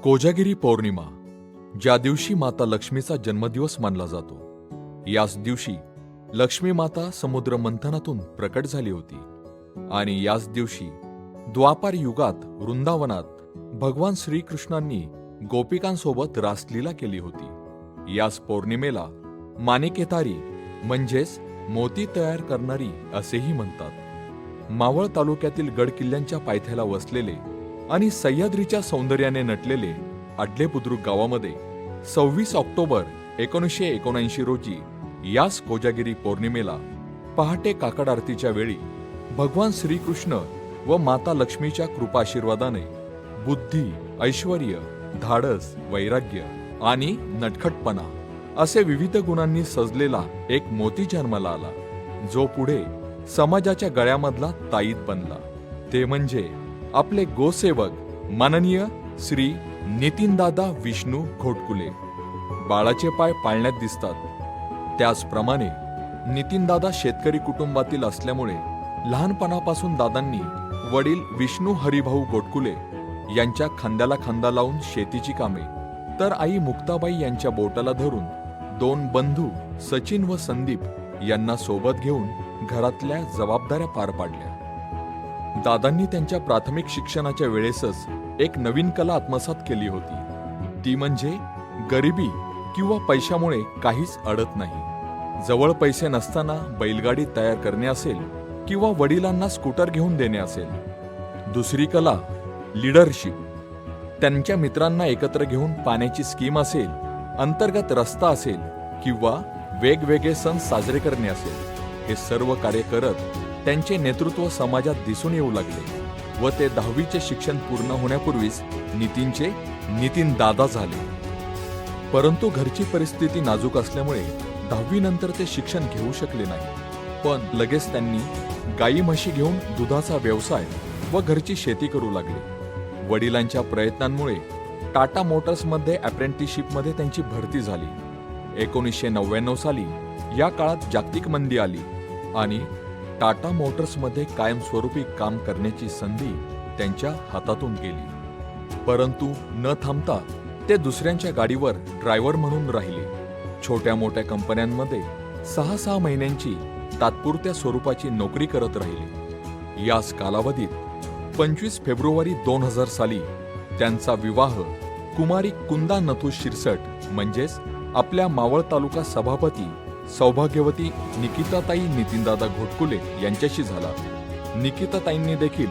कोजागिरी पौर्णिमा, ज्या दिवशी माता लक्ष्मीचा जन्मदिवस मानला जातो, याच दिवशी लक्ष्मी माता समुद्र मंथनातून प्रकट झाली होती आणि याच दिवशी द्वापार युगात वृंदावनात भगवान श्रीकृष्णांनी गोपिकांसोबत रासलीला केली होती। याच पौर्णिमेला माणिकेतारी म्हणजेच मोती तयार करणारी असेही म्हणतात। मावळ तालुक्यातील गडकिल्ल्यांच्या पायथ्याला वसलेले आणि सह्याद्रीच्या सौंदर्याने नटलेले आडले बुद्रुक गावामध्ये 26 ऑक्टोबर 1979 रोजी याच कोजागिरी पौर्णिमेला पहाटे काकड आरतीच्या वेळी भगवान श्रीकृष्ण व माता लक्ष्मीच्या कृपाशीर्वादाने बुद्धी, ऐश्वर्य, धाडस, वैराग्य आणि नटखटपणा असे विविध गुणांनी सजलेला एक मोती जन्माला आला, जो पुढे समाजाच्या गळ्यामधला ताईत बनला। ते म्हणजे आपले गोसेवक माननीय श्री नितीनदादा विष्णू घोटकुले। बाळाचे पाय पाळण्यात दिसतात, त्याचप्रमाणे नितीनदादा शेतकरी कुटुंबातील असल्यामुळे लहानपणापासून दादांनी वडील विष्णू हरिभाऊ घोटकुले यांच्या खांद्याला खांदा लावून शेतीची कामे, तर आई मुक्ताबाई यांच्या बोटाला धरून दोन बंधू सचिन व संदीप यांना सोबत घेऊन घरातल्या जबाबदाऱ्या पार पाडल्या। दादांनी त्यांच्या प्राथमिक शिक्षणाच्या वेळेसच एक नवीन कला आत्मसात केली होती, ती म्हणजे गरिबी किंवा पैशामुळे काहीच अडत नाही। जवळ पैसे नसताना बैलगाडी तयार करणे असेल किंवा वडिलांना स्कूटर घेऊन देणे असेल। दुसरी कला लीडरशिप, त्यांच्या मित्रांना एकत्र घेऊन पाण्याची स्कीम असेल, अंतर्गत रस्ता असेल किंवा वेगवेगळे सण साजरे करणे असेल, हे सर्व कार्य करत त्यांचे नेतृत्व समाजात दिसून येऊ लागले व ते 10वीचे शिक्षण पूर्ण होण्यापूर्वीच नितीनचे नितीन दादा झाले। परंतु घरची परिस्थिती नाजूक असल्यामुळे 10वी नंतर ते शिक्षण घेऊ शकले नाही, पण लगेच त्यांनी गाई म्हशी घेऊन दुधाचा व्यवसाय व घरची शेती करू लागले। वडिलांच्या प्रयत्नांमुळे टाटा मोटर्समध्ये अप्रेंटिसशिपमध्ये त्यांची भरती झाली। 1999 साली या काळात जागतिक मंदी आली आणि टाटा मोटर्समध्ये कायमस्वरूपी काम करण्याची संधी त्यांच्या हातातून गेली। परंतु न थांबता ते दुसऱ्यांच्या गाडीवर ड्रायव्हर म्हणून राहिले। छोट्या मोठ्या कंपन्यांमध्ये 6-6 महिन्यांची तात्पुरत्या स्वरूपाची नोकरी करत राहिले। याच कालावधीत 25 फेब्रुवारी 2000 साली त्यांचा विवाह कुमारी कुंदा नथू शिरसट म्हणजेच आपल्या मावळ तालुका सभापती सौभाग्यवती निकिताताई नितीनदादा घोटकुले यांच्याशी झाला। निकिताताईंनी देखील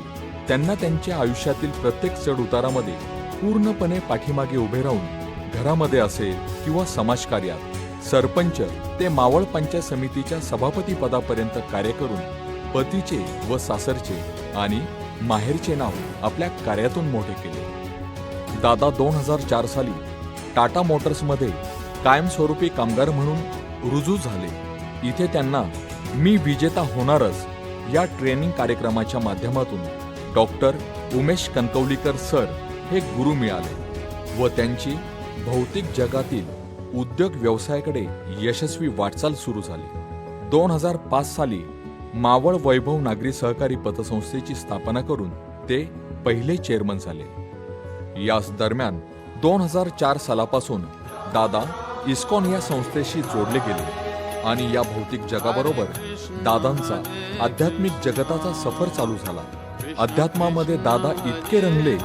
त्यांना त्यांच्या आयुष्यातील प्रत्येक चढ उतारामध्ये पूर्णपणे पाठीमागे उभे राहून घरामध्ये असेल किंवा समाजकार्यात सरपंच ते मावळ पंचायत समितीच्या सभापती पदापर्यंत कार्य करून पतीचे व सासरचे आणि माहेरचे नाव आपल्या कार्यातून मोठे केले। दादा 2004 साली टाटा मोटर्समध्ये कायमस्वरूपी कामगार म्हणून रुजू झाले। इथे त्यांना मी विजेता होणारच या ट्रेनिंग कार्यक्रमाच्या माध्यमातून डॉक्टर उमेश कणकवलीकर सर हे गुरु मिळाले व त्यांची भौतिक जगातील उद्योग व्यवसायाकडे यशस्वी वाटचाल सुरू झाली। 2005 साली मावळ वैभव नागरी सहकारी पतसंस्थेची स्थापना करून ते पहिले चेअरमन झाले। याच दरम्यान 2004 सालापासून दादा इस्कॉन या संस्थेशी जोडले गेले आणि या भौतिक जगाबरोबर दादांचा आध्यात्मिक जगताचा सफर चालू झाला। अध्यात्मामध्ये दादा इतके रंगले,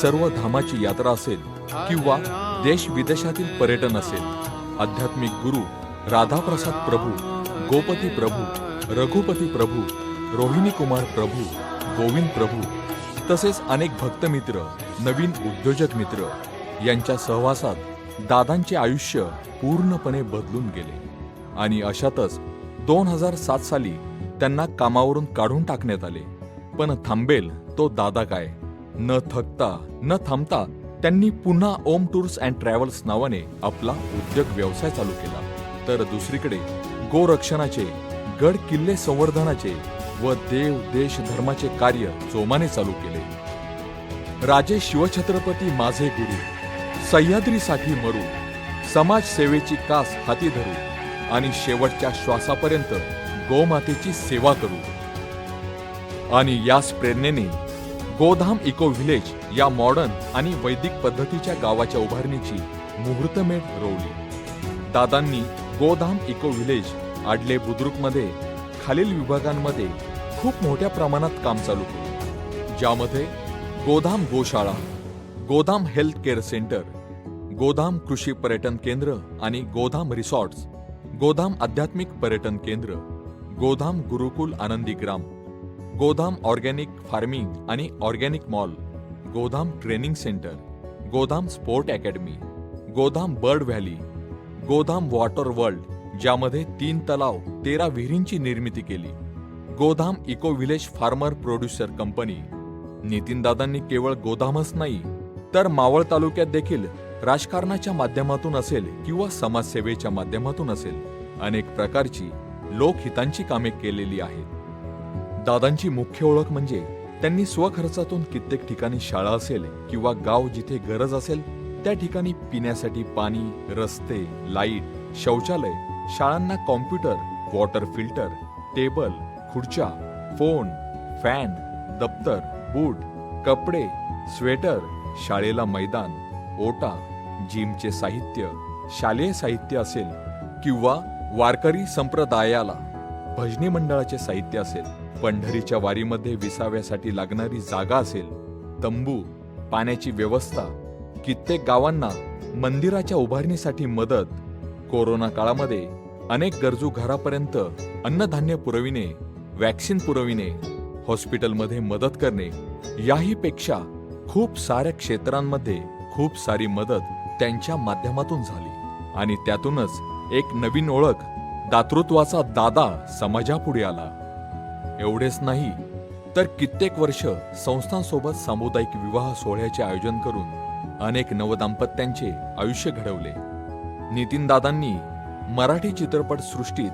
सर्व धामाची यात्रा असेल किंवा देश विदेशातील पर्यटन असेल, आध्यात्मिक गुरु राधाप्रसाद प्रभू, गोपती प्रभू, रघुपती प्रभू, रोहिणी कुमार प्रभू, गोविंद प्रभू तसेच अनेक भक्तमित्र, नवीन उद्योजक मित्र यांच्या सहवासात दादांचे आयुष्य पूर्णपणे बदलून गेले आणि अशातच 2007 साली त्यांना कामावरून काढून टाकण्यात आले। पण थांबेल तो दादा काय, न थकता न थांबता त्यांनी पुन्हा ओम टूर्स अँड ट्रॅव्हल्स नावाने आपला उद्योग व्यवसाय चालू केला। तर दुसरीकडे गोरक्षणाचे, गड किल्ले संवर्धनाचे व देव देश धर्माचे कार्य जोमाने चालू केले। राजे शिवछत्रपती माझे गुरु, सह्याद्रीसाठी मरू, समाजसेवेची कास हाती धरू आणि शेवटच्या श्वासापर्यंत गोमातेची सेवा करू। आणि याच प्रेरणेने गोधाम इको व्हिलेज या मॉडर्न आणि वैदिक पद्धतीच्या गावाच्या उभारणीची मुहूर्तमेढ रोवली. दादांनी गोधाम इको व्हिलेज आडले बुद्रुकमध्ये खालील विभागांमध्ये खूप मोठ्या प्रमाणात काम चालू केले, ज्यामध्ये गोधाम गोशाळा, Godham health care centre, Godham कृषी पर्यटन केंद्र आणि गोधाम रिसॉर्ट्स, गोधाम आध्यात्मिक पर्यटन केंद्र, गोधाम गुरुकुल आनंदी ग्राम, गोधाम ऑर्गॅनिक फार्मिंग आणि organic mall, Godham training centre, Godham sport academy, Godham bird valley, Godham water world ज्यामध्ये 3 तलाव 13 विहिरींची निर्मिती केली, Godham eco village farmer producer company. नितीनदादांनी केवळ गोधामच नाही तर मावळ तालुक्यात देखील राजकारणाच्या माध्यमातून असेल किंवा समाजसेवेच्या माध्यमातून असेल अनेक प्रकारची लोकहितांची कामे केलेली आहेत. दादांची मुख्य ओळख म्हणजे त्यांनी स्वखर्चातून कित्येक ठिकाणी शाळा असेल किंवा गाव जिथे गरज असेल त्या ठिकाणी पिण्यासाठी पाणी, रस्ते, लाईट, शौचालय, शाळांना कॉम्प्युटर, वॉटर फिल्टर, टेबल, खुर्च्या, फोन, फॅन, दप्तर, बूट, कपडे, स्वेटर, शाळेला मैदान, ओटा, जिमचे साहित्य, शालेय साहित्य असेल किंवा वारकरी संप्रदायाला भजनी मंडळाचे साहित्य असेल, पंढरीच्या वारीमध्ये विसाव्यासाठी लागणारी जागा असेल, तंबू, पाण्याची व्यवस्था, कित्येक गावांना मंदिराच्या उभारणीसाठी मदत, कोरोना काळामध्ये अनेक गरजू घरापर्यंत अन्नधान्य पुरविणे, वॅक्सिन पुरविणे, हॉस्पिटलमध्ये मदत करणे, याही पेक्षा खूप साऱ्या क्षेत्रांमध्ये खूप सारी मदत त्यांच्या माध्यमातून झाली आणि त्यातूनच एक नवीन ओळख दातृत्वाचा दादा समाजापुढे आला. एवढेच नाही तर कित्येक वर्ष संस्थांसोबत सामुदायिक विवाह सोहळ्याचे आयोजन करून अनेक नवदाम्पत्यांचे आयुष्य घडवले. नितीनदादांनी मराठी चित्रपट सृष्टीत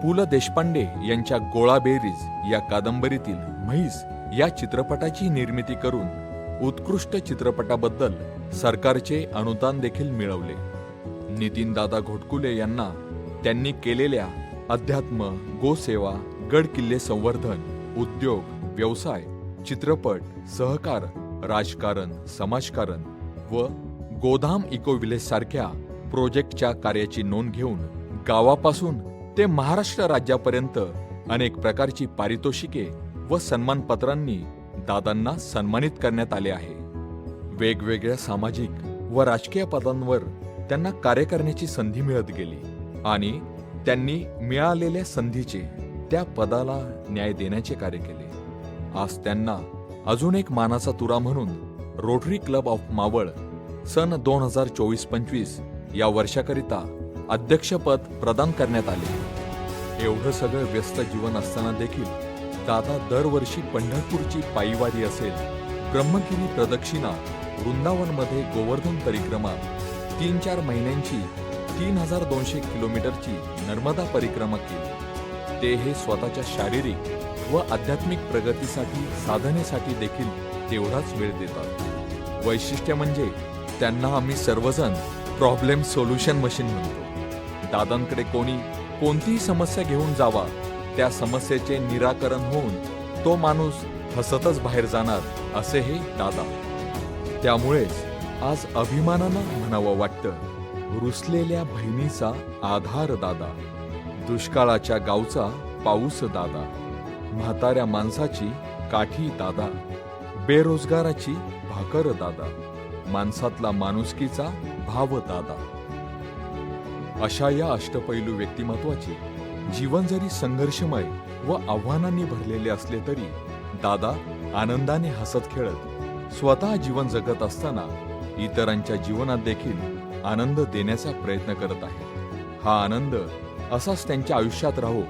पु ल देशपांडे यांच्या गोळाबेरीज या कादंबरीतील म्हैस या चित्रपटाची निर्मिती करून उत्कृष्ट चित्रपटाबद्दल सरकारचे अनुदान देखील मिळवले. नितीनदादा घोटकुले यांना त्यांनी केलेल्या अध्यात्म, गोसेवा, गड किल्ले संवर्धन, उद्योग, व्यवसाय, चित्रपट, सहकार, राजकारण, समाजकारण व गोधाम इको व्हिलेज सारख्या प्रोजेक्टच्या कार्याची नोंद घेऊन गावापासून ते महाराष्ट्र राज्यापर्यंत अनेक प्रकारची पारितोषिके व सन्मानपत्रांनी दादांना सन्मानित करण्यात आले आहे. वेगवेगळ्या सामाजिक व राजकीय पदांवर त्यांना कार्य करण्याची संधी मिळत गेली आणि त्यांनी मिळालेल्या संधीचे त्या पदाला न्याय देण्याचे कार्य केले. आज त्यांना अजून एक मानाचा तुरा म्हणून रोटरी क्लब ऑफ मावळ सन 2024-25 या वर्षाकरिता अध्यक्षपद प्रदान करण्यात आले. एवढं सगळं व्यस्त जीवन असताना देखील दादा दरवर्षी पंढरपूरची पायीवारी असेल, ब्रह्मगिरी प्रदक्षिणा, वृंदावनमध्ये गोवर्धन परिक्रमा, 3-4 महिन्यांची 3200 किलोमीटरची नर्मदा परिक्रमा केली. ते हे स्वतःच्या शारीरिक व आध्यात्मिक प्रगतीसाठी, साधनेसाठी देखील तेवढाच वेळ देतात. वैशिष्ट्य म्हणजे त्यांना आम्ही सर्वजण प्रॉब्लेम सोल्युशन मशीन म्हणतो. दादांकडे कोणी कोणतीही समस्या घेऊन जावा, त्या समस्येचे निराकरण होऊन तो माणूस हसतच बाहेर जाणार असे हे दादा. त्यामुळेच आज अभिमानानं म्हणावं वाटतं, रुसलेल्या बहिणीचा आधार दादा, दुष्काळाच्या गावचा पाऊस दादा, म्हाताऱ्या माणसाची काठी दादा, बेरोजगाराची भाकर दादा, माणसातला माणुसकीचा भाव दादा. अशा या अष्टपैलू व्यक्तिमत्वाचे जीवन जरी संघर्षमय व आव्हानांनी भरलेले असले तरी दादा आनंदाने हसत खेळत स्वतः जीवन जगत असताना इतरांच्या जीवनात देखील आनंद देण्याचा प्रयत्न करत आहेत. हा आनंद असाच त्यांच्या आयुष्यात राहो,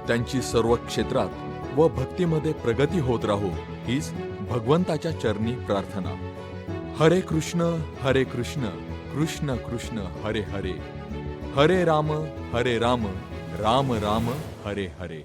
त्यांची सर्व क्षेत्रात व भक्तीमध्ये प्रगती होत राहो, हीच भगवंताच्या चरणी प्रार्थना. हरे कृष्ण कृष्ण कृष्ण हरे हरे, हरे राम राम राम हरे हरे.